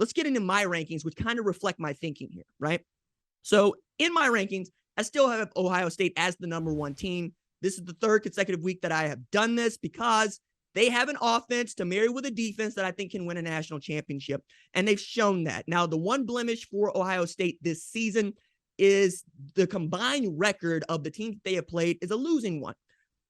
let's get into my rankings, which kind of reflect my thinking here, right? So in my rankings, I still have Ohio State as the number one team. This is the third consecutive week that I have done this because they have an offense to marry with a defense that I think can win a national championship, and they've shown that. Now, the one blemish for Ohio State this season is the combined record of the teams they have played is a losing one,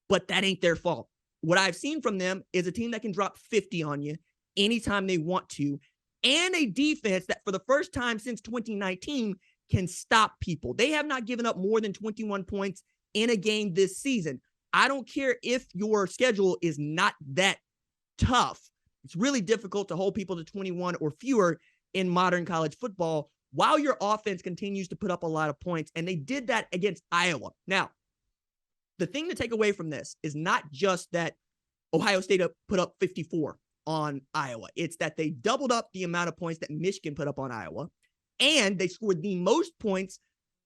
but that ain't their fault. What I've seen from them is a team that can drop 50 on you anytime they want to, and a defense that for the first time since 2019 can stop people. They have not given up more than 21 points in a game this season. I don't care if your schedule is not that tough. It's really difficult to hold people to 21 or fewer in modern college football while your offense continues to put up a lot of points. And they did that against Iowa. Now, the thing to take away from this is not just that Ohio State put up 54 on Iowa. It's that they doubled up the amount of points that Michigan put up on Iowa, and they scored the most points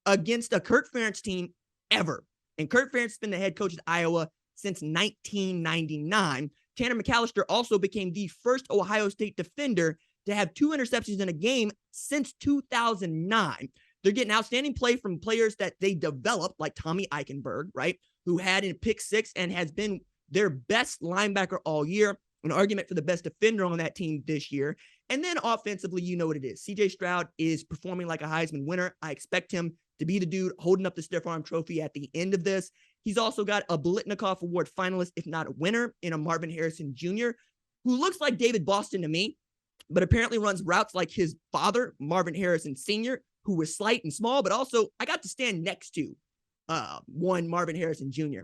against a Kirk Ferentz team ever. And Kirk Ferentz has been the head coach at Iowa since 1999. Tanner McAllister also became the first Ohio State defender to have 2 interceptions in a game since 2009. They're getting outstanding play from players that they developed, like Tommy Eichenberg, right, who had a pick 6 and has been their best linebacker all year, an argument for the best defender on that team this year. And then offensively, you know what it is. CJ Stroud is performing like a Heisman winner. I expect him to be the dude holding up the stiff arm trophy at the end of this. He's also got a Blitnikoff Award finalist, if not a winner, in a Marvin Harrison Jr., who looks like David Boston to me, but apparently runs routes like his father, Marvin Harrison Sr., who was slight and small, but also I got to stand next to one Marvin Harrison Jr.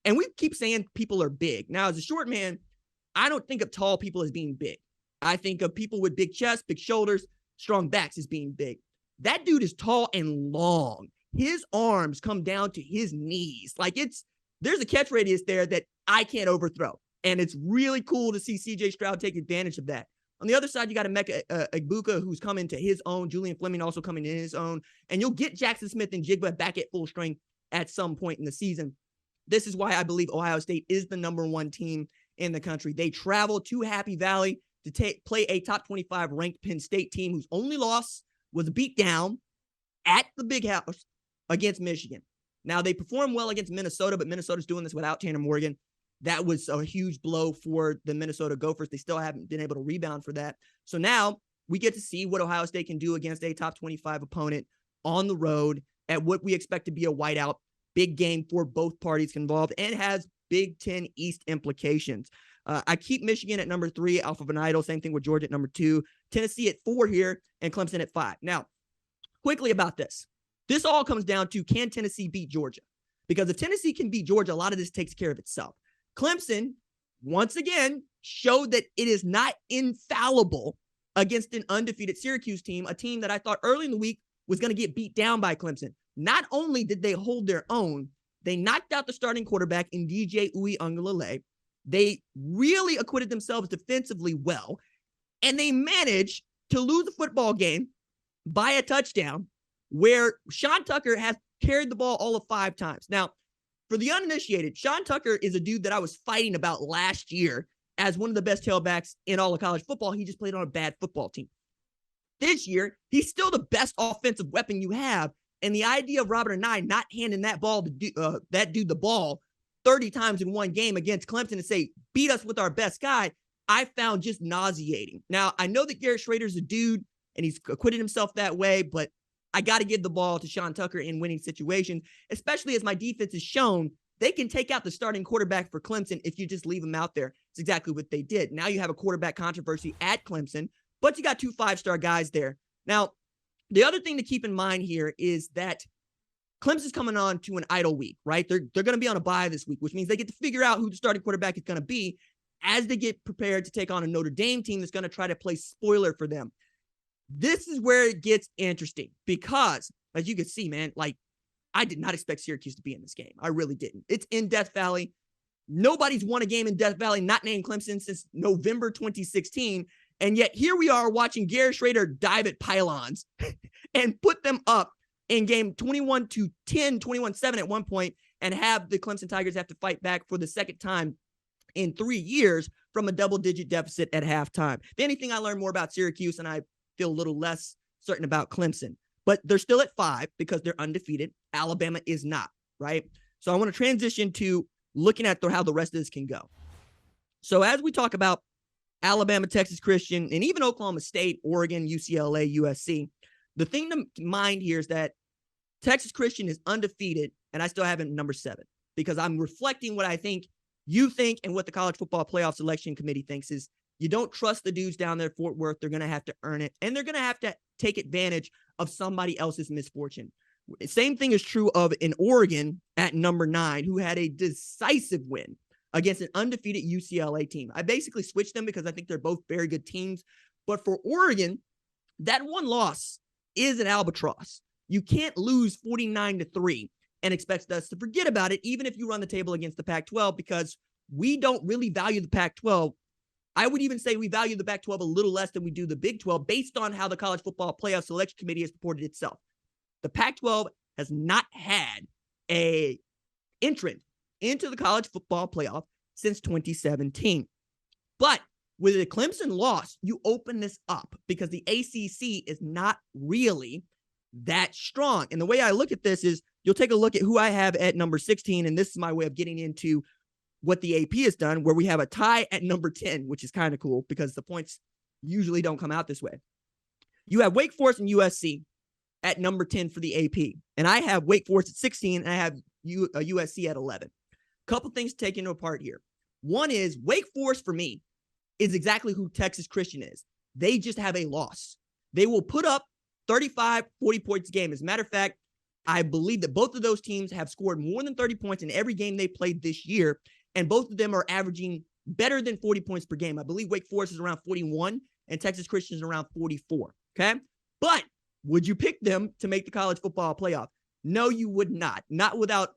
And we keep saying people are big. Now, as a short man, I don't think of tall people as being big. I think of people with big chests, big shoulders, strong backs as being big. That dude is tall and long. His arms come down to his knees. Like there's a catch radius there that I can't overthrow. And it's really cool to see CJ Stroud take advantage of that. On the other side, you got Emeka Egbuka, who's coming to his own. Julian Fleming also coming to his own. And you'll get Jackson Smith and Jigba back at full strength at some point in the season. This is why I believe Ohio State is the number one team in the country. They travel to Happy Valley to play a top 25 ranked Penn State team whose only loss was a beatdown at the Big House against Michigan. Now, they performed well against Minnesota, but Minnesota's doing this without Tanner Morgan. That was a huge blow for the Minnesota Gophers. They still haven't been able to rebound for that. So now we get to see what Ohio State can do against a top 25 opponent on the road at what we expect to be a whiteout. Big game for both parties involved and has Big Ten East implications. I keep Michigan at number 3 off of an idol. Same thing with Georgia at number 2. Tennessee at 4 here and Clemson at 5. Now, quickly about this. This all comes down to, can Tennessee beat Georgia? Because if Tennessee can beat Georgia, a lot of this takes care of itself. Clemson, once again, showed that it is not infallible against an undefeated Syracuse team, a team that I thought early in the week was going to get beat down by Clemson. Not only did they hold their own, they knocked out the starting quarterback in DJ Uiagalelei. They really acquitted themselves defensively well, and they managed to lose a football game by a touchdown where Sean Tucker has carried the ball all of 5 times. Now, for the uninitiated, Sean Tucker is a dude that I was fighting about last year as one of the best tailbacks in all of college football. He just played on a bad football team. This year, he's still the best offensive weapon you have. And the idea of Robert and I not handing that dude the ball 30 times in one game against Clemson and say, beat us with our best guy, I found just nauseating. Now, I know that Garrett Schrader's a dude and he's acquitted himself that way, but I got to give the ball to Sean Tucker in winning situations, especially as my defense has shown they can take out the starting quarterback for Clemson if you just leave him out there. It's exactly what they did. Now you have a quarterback controversy at Clemson, but you got 2 5-star guys there. Now, the other thing to keep in mind here is that Clemson's coming on to an idle week, right? They're going to be on a bye this week, which means they get to figure out who the starting quarterback is going to be as they get prepared to take on a Notre Dame team that's going to try to play spoiler for them. This is where it gets interesting because, as you can see, man, like, I did not expect Syracuse to be in this game. I really didn't. It's in Death Valley. Nobody's won a game in Death Valley, not named Clemson, since November 2016. And yet here we are watching Garrett Schrader dive at pylons and put them up in game 21-10, 21-7 at one point, and have the Clemson Tigers have to fight back for the second time in 3 years from a double-digit deficit at halftime. If anything, I learned more about Syracuse, and I feel a little less certain about Clemson. But they're still at 5 because they're undefeated. Alabama is not, right? So I want to transition to looking at how the rest of this can go. So as we talk about Alabama, Texas Christian, and even Oklahoma State, Oregon, UCLA, USC, the thing to mind here is that Texas Christian is undefeated, and I still have it number 7 because I'm reflecting what I think you think and what the College Football Playoff Selection Committee thinks is you don't trust the dudes down there at Fort Worth. They're going to have to earn it, and they're going to have to take advantage of somebody else's misfortune. Same thing is true of in Oregon at number 9, who had a decisive win against an undefeated UCLA team. I basically switched them because I think they're both very good teams. But for Oregon, that one loss is an albatross. You can't lose 49-3 and expect us to forget about it, even if you run the table against the Pac-12, because we don't really value the Pac-12. I would even say we value the Pac-12 a little less than we do the Big 12 based on how the College Football Playoff Selection Committee has reported itself. The Pac-12 has not had an entrant into the college football playoff since 2017. But with a Clemson loss, you open this up because the ACC is not really that strong. And the way I look at this is you'll take a look at who I have at number 16, and this is my way of getting into what the AP has done, where we have a tie at number 10, which is kind of cool because the points usually don't come out this way. You have Wake Forest and USC at number 10 for the AP. And I have Wake Forest at 16, and I have USC at 11. Couple things to take into apart here. One is Wake Forest, for me, is exactly who Texas Christian is. They just have a loss. They will put up 35, 40 points a game. As a matter of fact, I believe that both of those teams have scored more than 30 points in every game they played this year, and both of them are averaging better than 40 points per game. I believe Wake Forest is around 41, and Texas Christian is around 44, okay? But would you pick them to make the college football playoff? No, you would not. Not without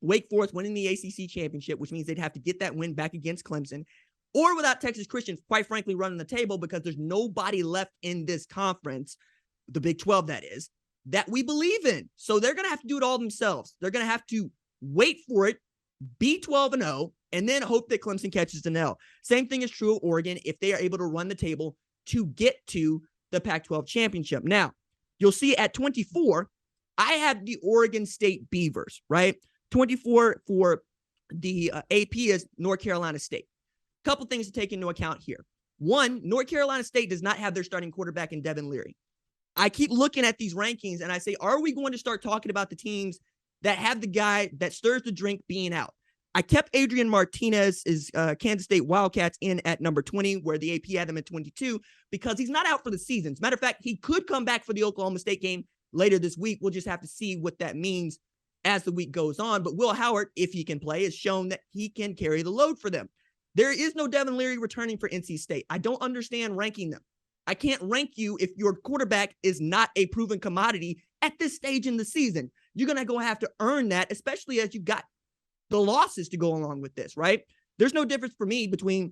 Wake Forest winning the ACC championship, which means they'd have to get that win back against Clemson, or without Texas Christian, quite frankly, running the table because there's nobody left in this conference, the Big 12 that is, that we believe in. So they're going to have to do it all themselves. They're going to have to wait for it, be 12-0, and then hope that Clemson catches an L. Same thing is true of Oregon if they are able to run the table to get to the Pac-12 championship. Now, you'll see at 24, I have the Oregon State Beavers, right? 24 for the AP is North Carolina State. Couple things to take into account here. One, North Carolina State does not have their starting quarterback in Devin Leary. I keep looking at these rankings and I say, are we going to start talking about the teams that have the guy that stirs the drink being out? I kept Adrian Martinez's Kansas State Wildcats in at number 20, where the AP had them at 22, because he's not out for the season. As a matter of fact, he could come back for the Oklahoma State game later this week. We'll just have to see what that means as the week goes on. But Will Howard, if he can play, has shown that he can carry the load for them. There is no Devin Leary returning for NC State. I don't understand ranking them. I can't rank you if your quarterback is not a proven commodity at this stage in the season. You're going to go have to earn that, especially as you got the losses to go along with this, right? There's no difference for me between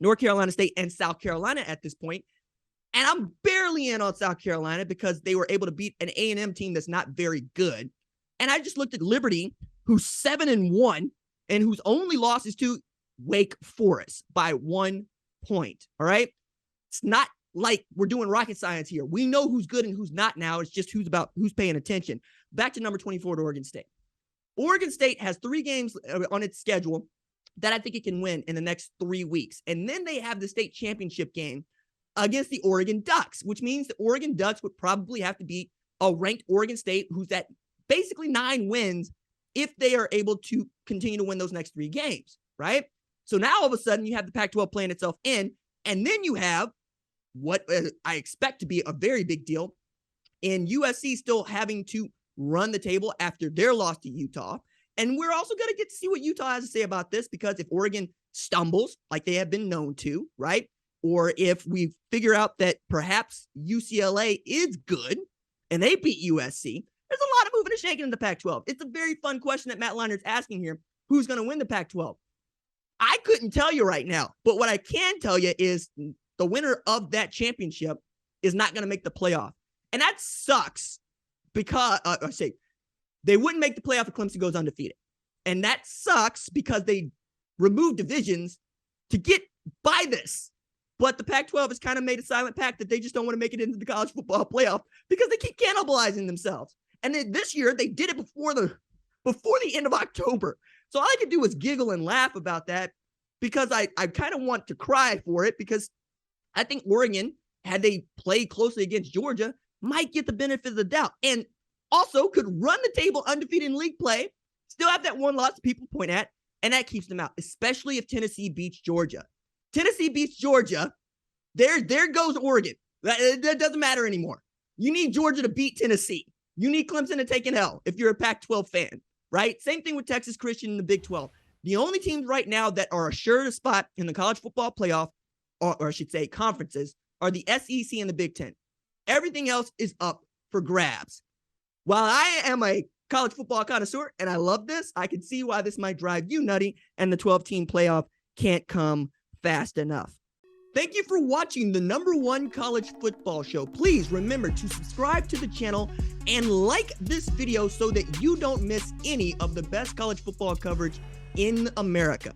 North Carolina State and South Carolina at this point. And I'm barely in on South Carolina because they were able to beat an A&M team that's not very good. And I just looked at Liberty, who's 7-1 and whose only loss is to Wake Forest by 1 point. All right. It's not like we're doing rocket science here. We know who's good and who's not now. It's just who's paying attention. Back to number 24 to Oregon State. Oregon State has 3 games on its schedule that I think it can win in the next 3 weeks. And then they have the state championship game against the Oregon Ducks, which means the Oregon Ducks would probably have to beat a ranked Oregon State who's at basically 9 wins if they are able to continue to win those next 3 games, right? So now all of a sudden you have the Pac-12 playing itself in, and then you have what I expect to be a very big deal in USC still having to run the table after their loss to Utah. And we're also going to get to see what Utah has to say about this, because if Oregon stumbles like they have been known to, right? Or if we figure out that perhaps UCLA is good and they beat USC, there's a lot of moving and shaking in the Pac-12. It's a very fun question that Matt Leinert's asking here. Who's going to win the Pac-12? I couldn't tell you right now, but what I can tell you is the winner of that championship is not going to make the playoff. And that sucks because, they wouldn't make the playoff if Clemson goes undefeated. And that sucks because they removed divisions to get by this. But the Pac-12 has kind of made a silent pact that they just don't want to make it into the college football playoff because they keep cannibalizing themselves. And then this year they did it before the end of October. So all I could do was giggle and laugh about that because I kind of want to cry for it because I think Oregon, had they played closely against Georgia, might get the benefit of the doubt and also could run the table undefeated in league play, still have that one loss people point at, and that keeps them out, especially if Tennessee beats Georgia. Tennessee beats Georgia, there goes Oregon. That doesn't matter anymore. You need Georgia to beat Tennessee. You need Clemson to take an L if you're a Pac-12 fan, right? Same thing with Texas Christian in the Big 12. The only teams right now that are assured a spot in the college football playoff, or I should say conferences, are the SEC and the Big 10. Everything else is up for grabs. While I am a college football connoisseur and I love this, I can see why this might drive you nutty and the 12-team playoff can't come fast enough. Thank you for watching the #1 college football show. Please remember to subscribe to the channel and like this video so that you don't miss any of the best college football coverage in America.